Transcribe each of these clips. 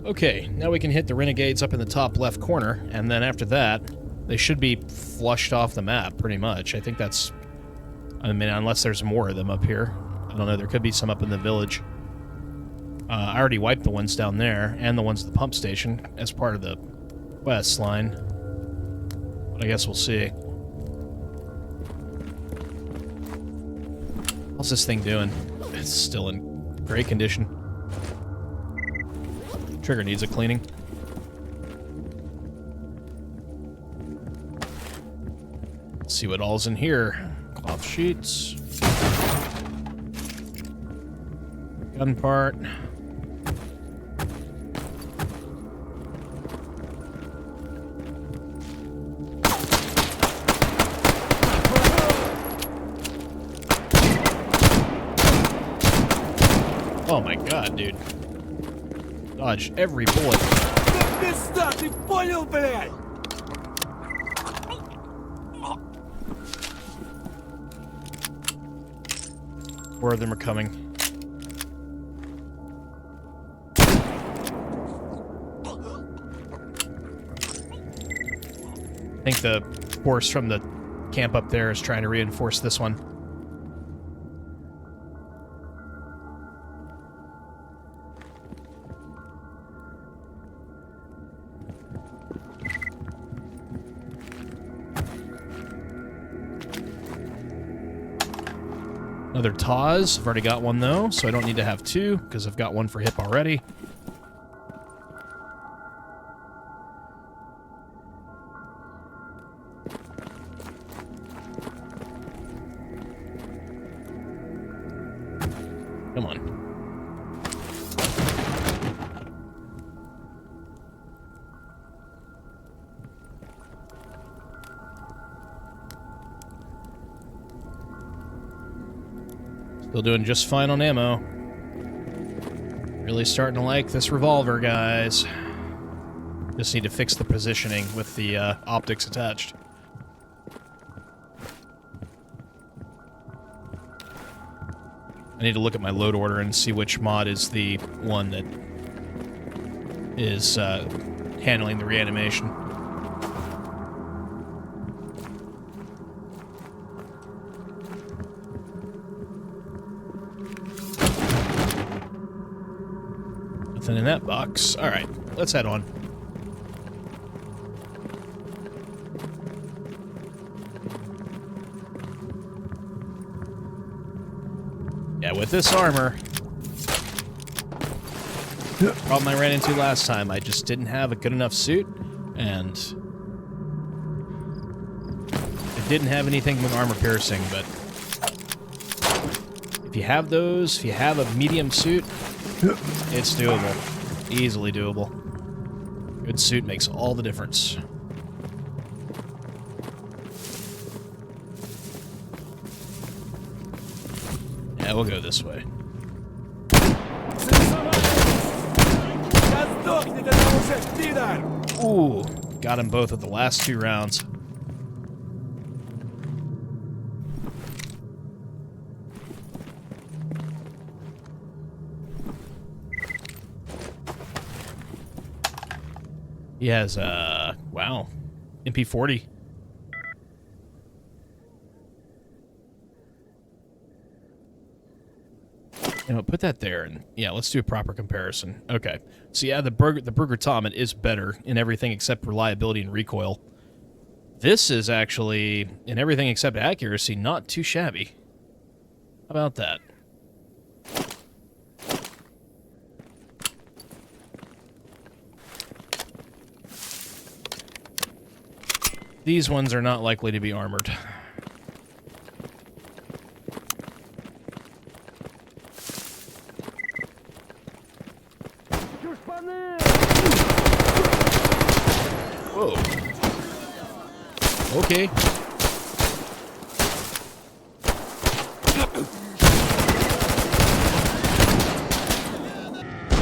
Okay, now we can hit the renegades up in the top left corner, and then after that, they should be flushed off the map, pretty much. I think that's... I mean, unless there's more of them up here. I don't know, there could be some up in the village. I already wiped the ones down there, and the ones at the pump station, as part of the quest line. But I guess we'll see. How's this thing doing? It's still in great condition. Trigger needs a cleaning. Let's see what all's in here. Cloth sheets. Gun part. Oh my god, dude. Dodge every bullet. Four of them are coming. I think the force from the camp up there is trying to reinforce this one. Another Taz. I've already got one, though, so I don't need to have two, because I've got one for hip already. Come on. Still doing just fine on ammo. Really starting to like this revolver, guys. Just need to fix the positioning with the optics attached. I need to look at my load order and see which mod is the one that is handling the reanimation. Nothing in that box. Alright, let's head on. Yeah, with this armor, problem I ran into last time, I just didn't have a good enough suit, and I didn't have anything with armor piercing, but if you have those, if you have a medium suit, it's doable. Easily doable. Good suit makes all the difference. Yeah, we'll go this way. Ooh, got him both at the last two rounds. He has, wow, MP40. You know, put that there, and yeah, let's do a proper comparison. Okay, so yeah, the Brugger Tomet is better in everything except reliability and recoil. This is actually, in everything except accuracy, not too shabby. How about that? These ones are not likely to be armored. Whoa. Okay.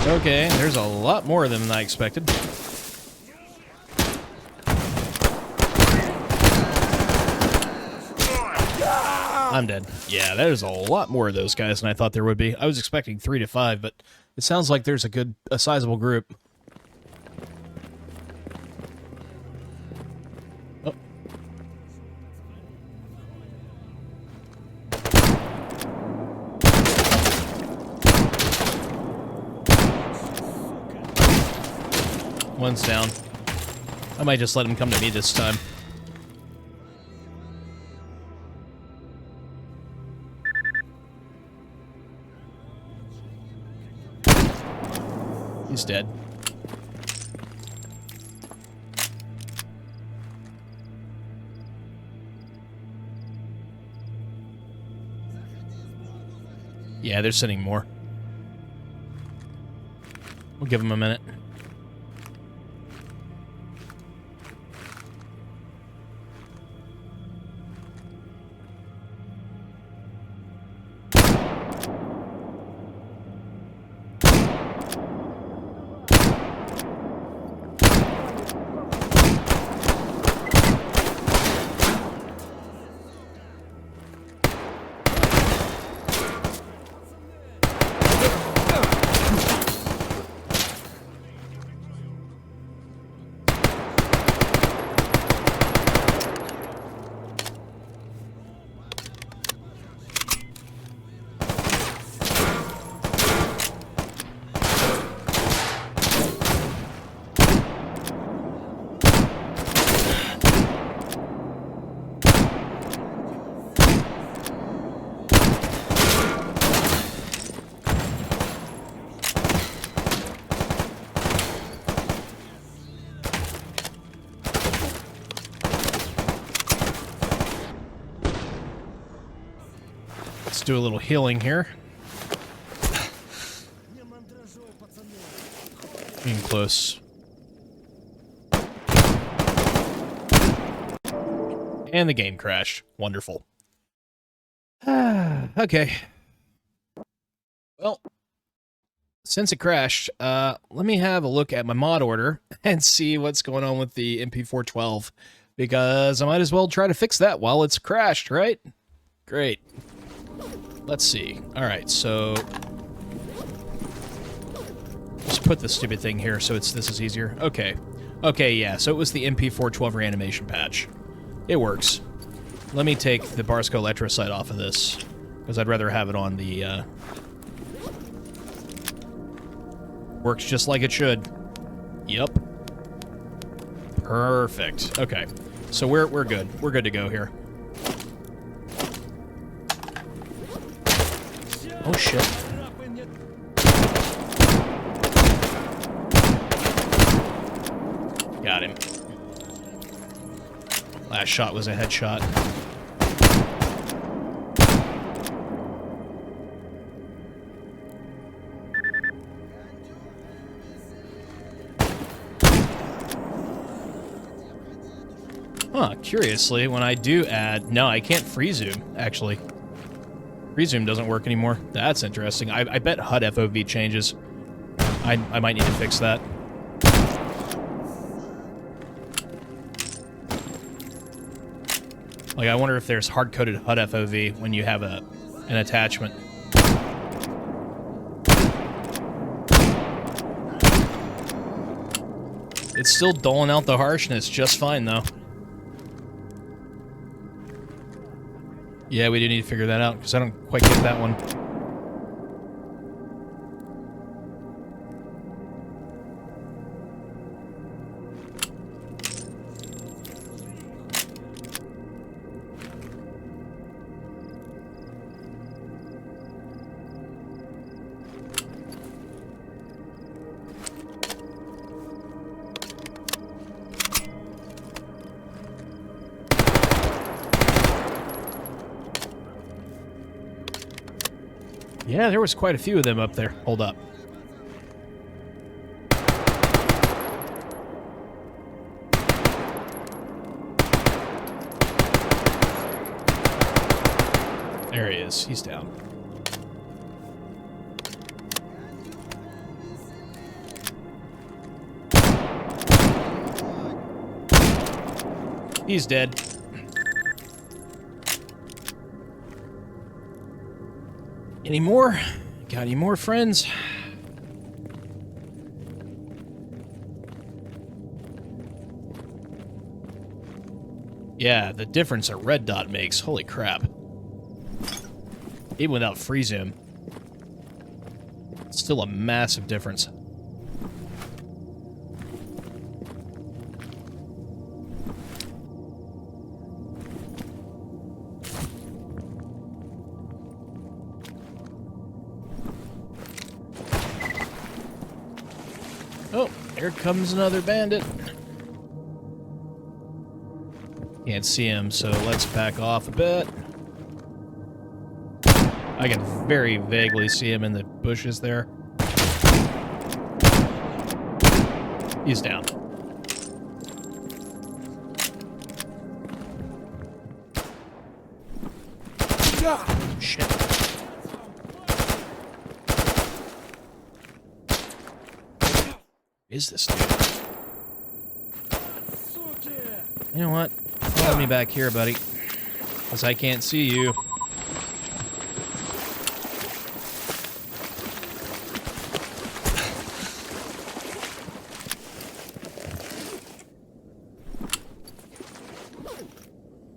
Okay, there's a lot more of them than I expected. I'm dead. Yeah, there's a lot more of those guys than I thought there would be. I was expecting 3 to 5, but it sounds like there's a sizable group. One's down. I might just let him come to me this time. He's dead. Yeah, they're sending more. We'll give them a minute. Let's do a little healing here. Getting close. And the game crashed. Wonderful. Okay. Well, since it crashed, let me have a look at my mod order and see what's going on with the MP412, because I might as well try to fix that while it's crashed, right? Great. Let's see. Alright, so just put the stupid thing here so this is easier. Okay. Okay, yeah, so it was the MP412 reanimation patch. It works. Let me take the Barsco Electrocyte off of this, because I'd rather have it on the, works just like it should. Yep. Perfect. Okay. So we're good. We're good to go here. Oh, shit. Got him. Last shot was a headshot. Huh, curiously, when I do add... No, I can't free zoom, actually. Free zoom doesn't work anymore. That's interesting. I bet HUD FOV changes. I might need to fix that. Like, I wonder if there's hard-coded HUD FOV when you have an attachment. It's still doling out the harshness just fine, though. Yeah, we do need to figure that out, because I don't quite get that one. Yeah, there was quite a few of them up there. Hold up. There he is. He's down. He's dead. Any more? Got any more friends? Yeah, the difference a red dot makes. Holy crap. Even without free zoom. It's still a massive difference. Oh, here comes another bandit. Can't see him, so let's back off a bit. I can very vaguely see him in the bushes there. He's down. Shit. Is this dude? You know what? Follow me back here, buddy. Because I can't see you.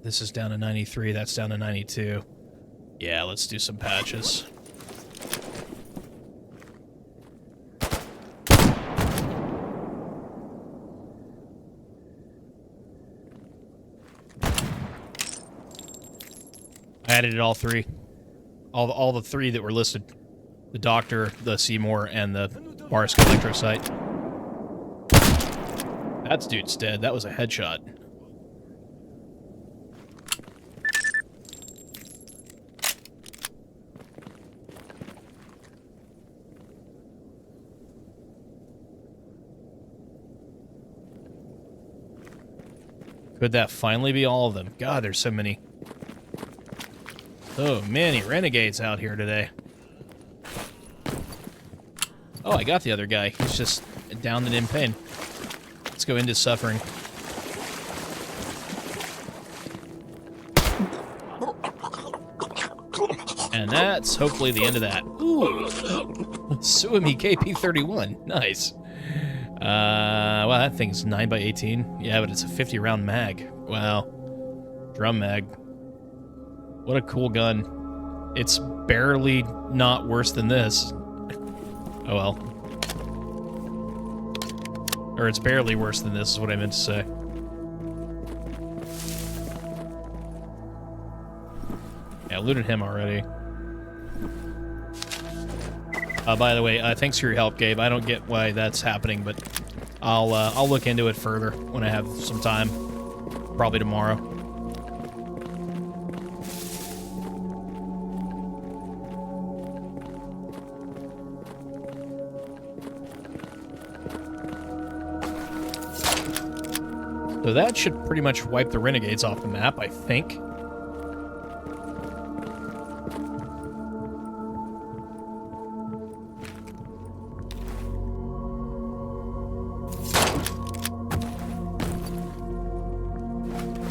This is down to 93, that's down to 92. Yeah, let's do some patches. I added all three. All the three that were listed. The Doctor, the Seymour, and the Barsk Electrosite. That dude's dead. That was a headshot. Could that finally be all of them? God, there's so many. So many renegades out here today. Oh, I got the other guy. He's just down and in pain. Let's go into suffering. And that's hopefully the end of that. Ooh! Suami KP31. Nice. Well, that thing's 9x18. Yeah, but it's a 50-round mag. Wow. Drum mag. What a cool gun. It's barely not worse than this. Oh well. Or it's barely worse than this is what I meant to say. Yeah, I looted him already. By the way, thanks for your help, Gabe. I don't get why that's happening, but I'll look into it further when I have some time. Probably tomorrow. So that should pretty much wipe the renegades off the map, I think.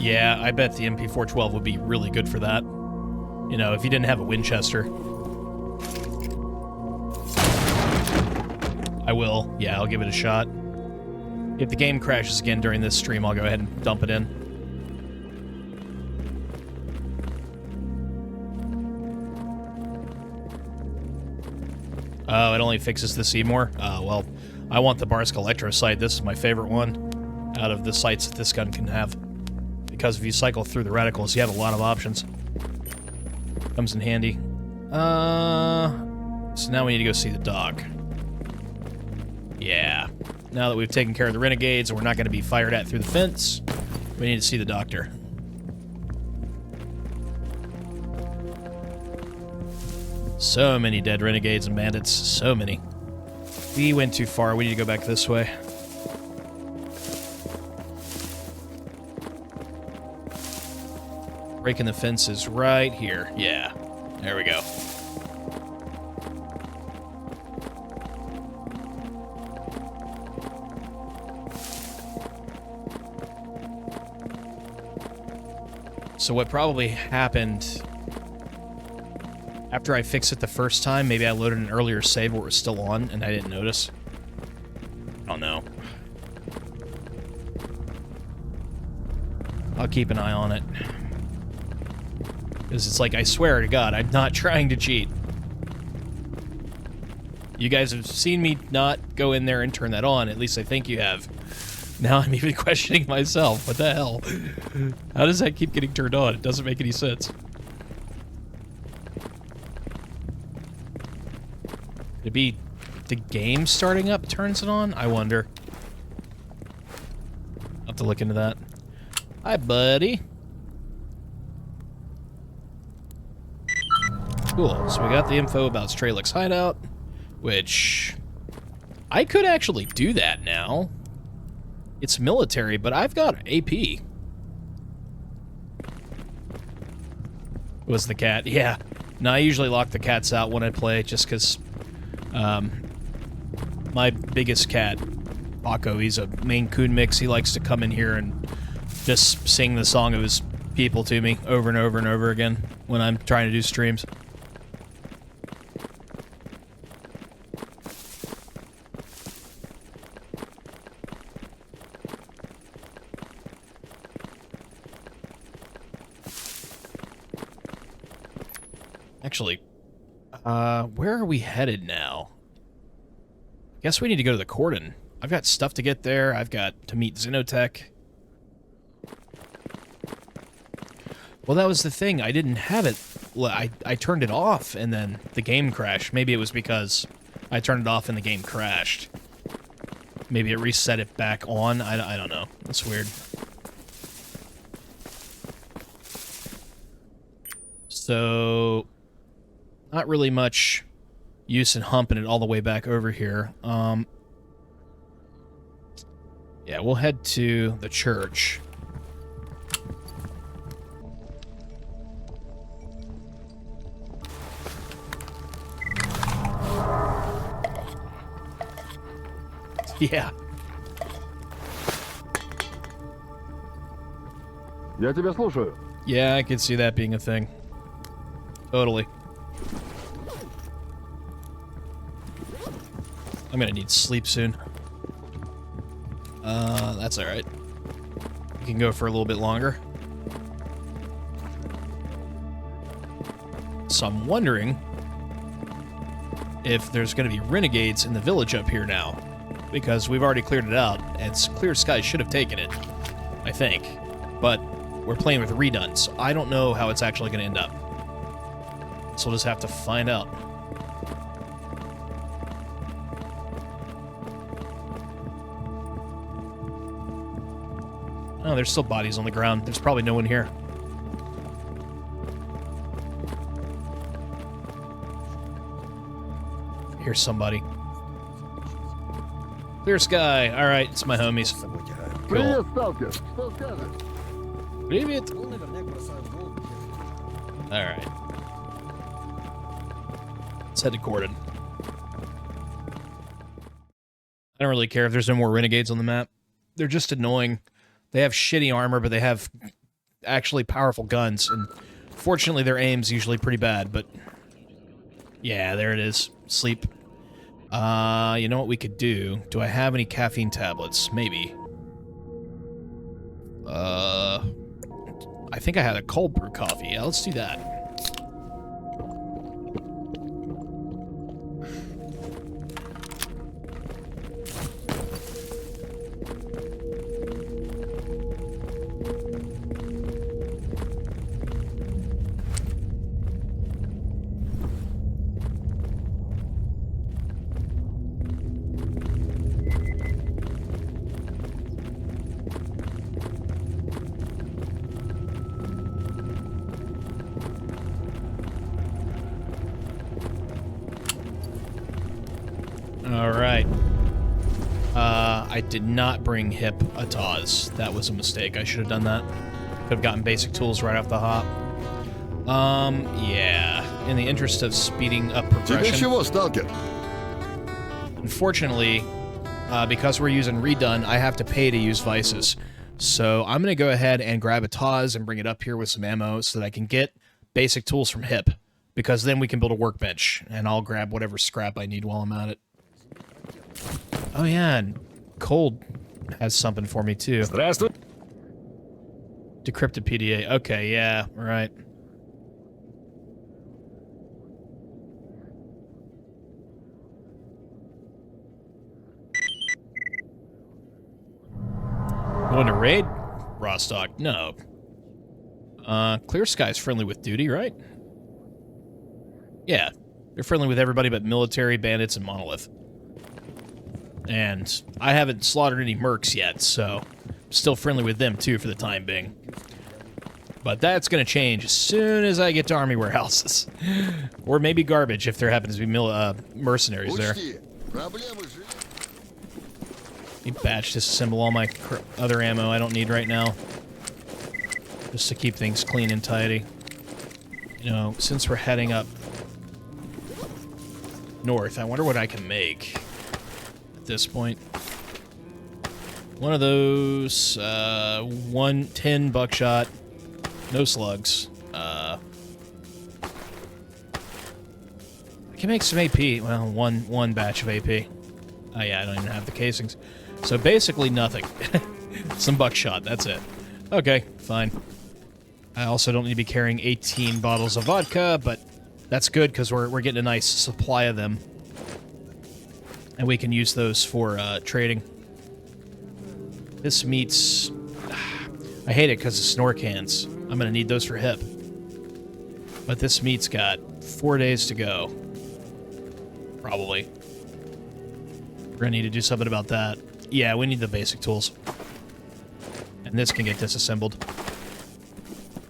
Yeah, I bet the MP412 would be really good for that. You know, if you didn't have a Winchester. I will. Yeah, I'll give it a shot. If the game crashes again during this stream, I'll go ahead and dump it in. Oh, it only fixes the Seymour? Well, I want the Barsk Electrosite. This is my favorite one out of the sights that this gun can have. Because if you cycle through the reticles, you have a lot of options. Comes in handy. So now we need to go see the dog. Yeah. Now that we've taken care of the renegades and we're not going to be fired at through the fence, we need to see the doctor. So many dead renegades and bandits. So many. We went too far. We need to go back this way. Breaking the fence is right here. Yeah. There we go. So what probably happened after I fixed it the first time, maybe I loaded an earlier save where it was still on and I didn't notice. I don't know. I'll keep an eye on it. Because it's like, I swear to God, I'm not trying to cheat. You guys have seen me not go in there and turn that on. At least I think you have. Now I'm even questioning myself. What the hell? How does that keep getting turned on? It doesn't make any sense. It'd be the game starting up turns it on? I wonder. I'll have to look into that. Hi, buddy. Cool. So we got the info about s.t.a.l.k.e.r.'s hideout, which I could actually do that now. It's military, but I've got AP. Was the cat? Yeah. No, I usually lock the cats out when I play, just because my biggest cat, Paco, he's a Maine Coon mix. He likes to come in here and just sing the song of his people to me over and over and over again when I'm trying to do streams. Actually, where are we headed now? Guess we need to go to the Cordon. I've got stuff to get there. I've got to meet Xenotech. Well, that was the thing. I didn't have it. I turned it off, and then the game crashed. Maybe it was because I turned it off and the game crashed. Maybe it reset it back on. I don't know. That's weird. So, not really much use in humping it all the way back over here. Yeah, we'll head to the church. Yeah. Я тебя слушаю. Yeah, I could see that being a thing. Totally. I'm gonna need sleep soon. That's alright. We can go for a little bit longer. So I'm wondering if there's gonna be renegades in the village up here now. Because we've already cleared it out, and Clear Sky should have taken it. I think. But we're playing with Redone, so I don't know how it's actually gonna end up. So we'll just have to find out. Oh, there's still bodies on the ground. There's probably no one here. Here's somebody. Clear Sky. All right, it's my homies. Привет, Cool. S.t.a.l.k.e.r. Что скажешь? Привет. All right. Let's head to Cordon. I don't really care if there's no more renegades on the map. They're just annoying. They have shitty armor, but they have actually powerful guns, and fortunately their aim's usually pretty bad, but yeah, there it is. Sleep. You know what we could do? Do I have any caffeine tablets? Maybe. I think I had a cold brew coffee. Yeah, let's do that. Alright. I did not bring hip a Taz. That was a mistake. I should have done that. Could have gotten basic tools right off the hop. Yeah. In the interest of speeding up Тебе progression. чего, S.t.a.l.k.e.r? Unfortunately, because we're using Redone, I have to pay to use Vices. So I'm going to go ahead and grab a Taz and bring it up here with some ammo so that I can get basic tools from hip. Because then we can build a workbench, and I'll grab whatever scrap I need while I'm at it. Oh yeah, and Cold has something for me too. Здравствуй. Decrypted PDA. Okay, yeah, right. Going to raid? Rostock? No. Clear Sky's friendly with duty, right? Yeah. They're friendly with everybody but military, bandits, and Monolith. And I haven't slaughtered any mercs yet, so I'm still friendly with them too for the time being. But that's going to change as soon as I get to army warehouses. Or maybe garbage if there happens to be mercenaries there. Let me batch disassemble all my other ammo I don't need right now. Just to keep things clean and tidy. You know, since we're heading up north, I wonder what I can make at this point. One of those, 110 buckshot. No slugs. I can make some AP. Well, one batch of AP. Oh yeah, I don't even have the casings. So basically nothing. Some buckshot, that's it. Okay, fine. I also don't need to be carrying 18 bottles of vodka, but that's good because we're getting a nice supply of them. And we can use those for trading. This meat's... I hate it because of snore cans. I'm going to need those for hip. But this meat's got 4 days to go. Probably. We're going to need to do something about that. Yeah, we need the basic tools. And this can get disassembled.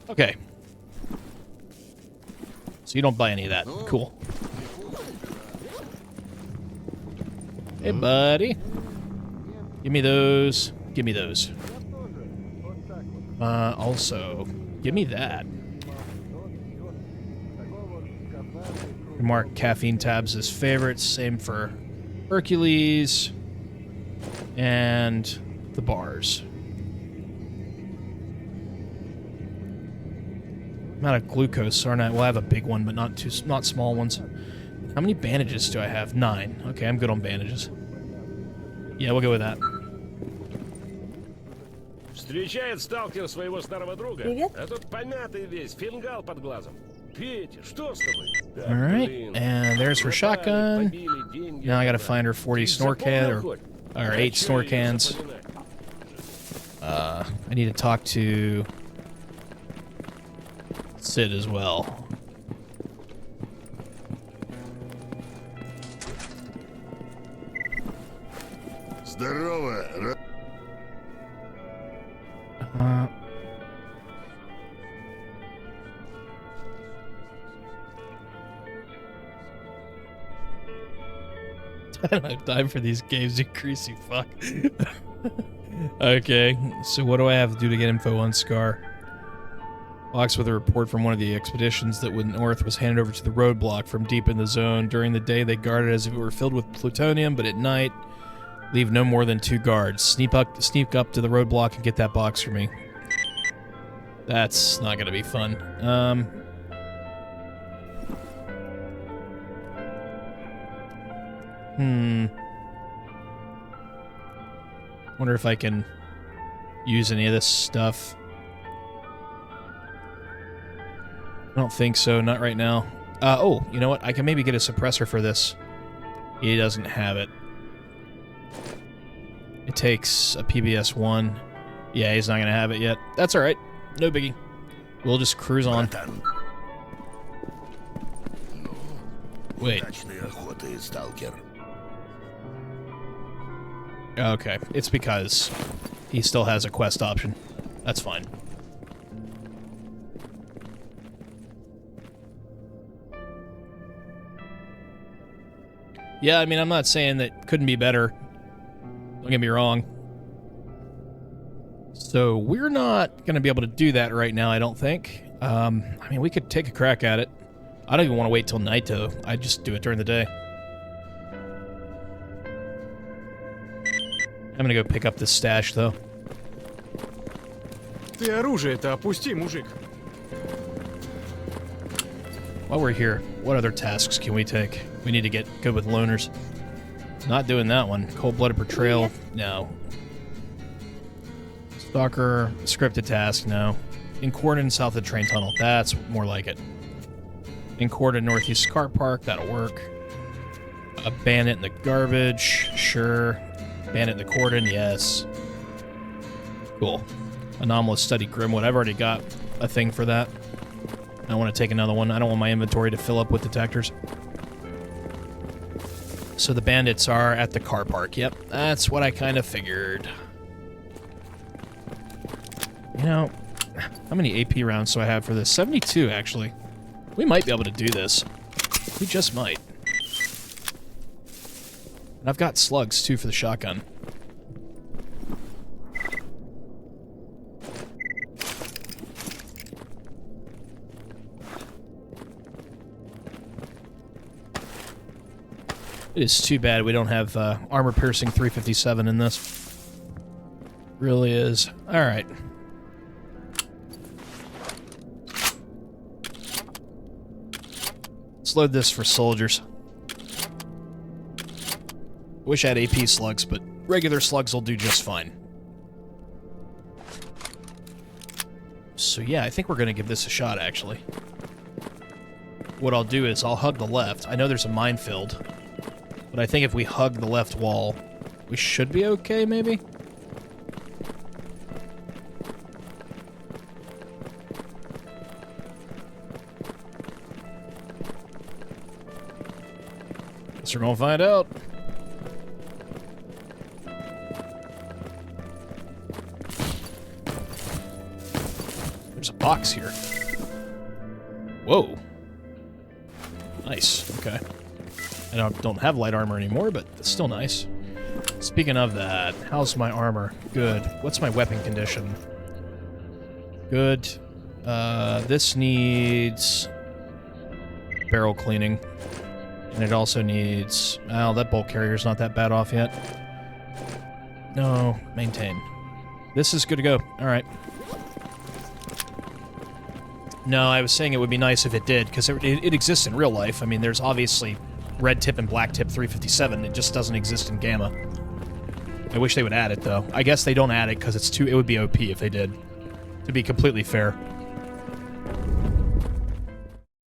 Okay. So you don't buy any of that. Cool. Hey, buddy. Give me those. Give me those. Also, give me that. Mark caffeine tabs as favorites. Same for Hercules. And the bars. I'm out of glucose, aren't I? Well, I have a big one, but not small ones. How many bandages do I have? 9. Okay, I'm good on bandages. Yeah, we'll go with that. Встречает сталкер своего старого друга. Привет. А тут помятый весь, фингал под глазом. Петя, что с тобой? Alright, and there's her shotgun. Now I gotta find her 40 snore can, or 8 snore cans. I need to talk to Sid as well. Здорово. I don't have time for these games, you greasy fuck. Okay, so what do I have to do to get info on Scar? Box with a report from one of the expeditions that went north was handed over to the roadblock from deep in the zone. During the day, they guarded as if it were filled with plutonium, but at night, leave no more than 2 guards. Sneak up to the roadblock and get that box for me. That's not gonna be fun. Wonder if I can use any of this stuff. I don't think so, not right now. Oh, you know what? I can maybe get a suppressor for this. He doesn't have it. It takes a PBS-1. Yeah, he's not gonna have it yet. That's alright. No biggie. We'll just cruise on. Wait. Okay, it's because he still has a quest option. That's fine. Yeah, I mean, I'm not saying that couldn't be better. Don't get me wrong. So we're not going to be able to do that right now, I don't think. I mean, we could take a crack at it. I don't even want to wait till night, though. I'd just do it during the day. I'm going to go pick up this stash, though. Ты оружие-то опусти, мужик. While we're here, what other tasks can we take? We need to get good with loners. Not doing that one. Cold-blooded betrayal, no. Stalker, scripted task, no. In Cordon, south of the train tunnel, that's more like it. In Cordon, northeast car park, that'll work. A bandit in the garbage, sure. Bandit in the Cordon, yes. Cool. Anomalous study Grimwood, I've already got a thing for that. I want to take another one. I don't want my inventory to fill up with detectors. So the bandits are at the car park. Yep, that's what I kind of figured. You know, how many AP rounds do I have for this? 72, actually. We might be able to do this. We just might. And I've got slugs, too, for the shotgun. It is too bad we don't have armor-piercing 357 in this. Really is. Alright. Let's load this for soldiers. Wish I had AP slugs, but regular slugs will do just fine. So yeah, I think we're going to give this a shot, actually. What I'll do is I'll hug the left. I know there's a minefield. But I think if we hug the left wall, we should be okay, maybe? Guess we're gonna find out. There's a box here. Whoa. Nice, okay. I don't have light armor anymore, but it's still nice. Speaking of that, how's my armor? Good. What's my weapon condition? Good. This needs barrel cleaning. And it also needs... Oh, that bolt carrier's not that bad off yet. No, maintain. This is good to go. Alright. No, I was saying it would be nice if it did, because it exists in real life. I mean, there's obviously... red tip and black tip 357. It just doesn't exist in Gamma. I wish they would add it, though. I guess they don't add it because it would be OP if they did. To be completely fair.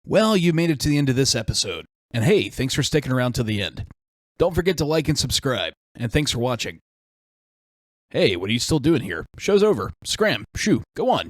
Well, you made it to the end of this episode. And hey, thanks for sticking around to the end. Don't forget to like and subscribe. And thanks for watching. Hey, what are you still doing here? Show's over. Scram. Shoo. Go on.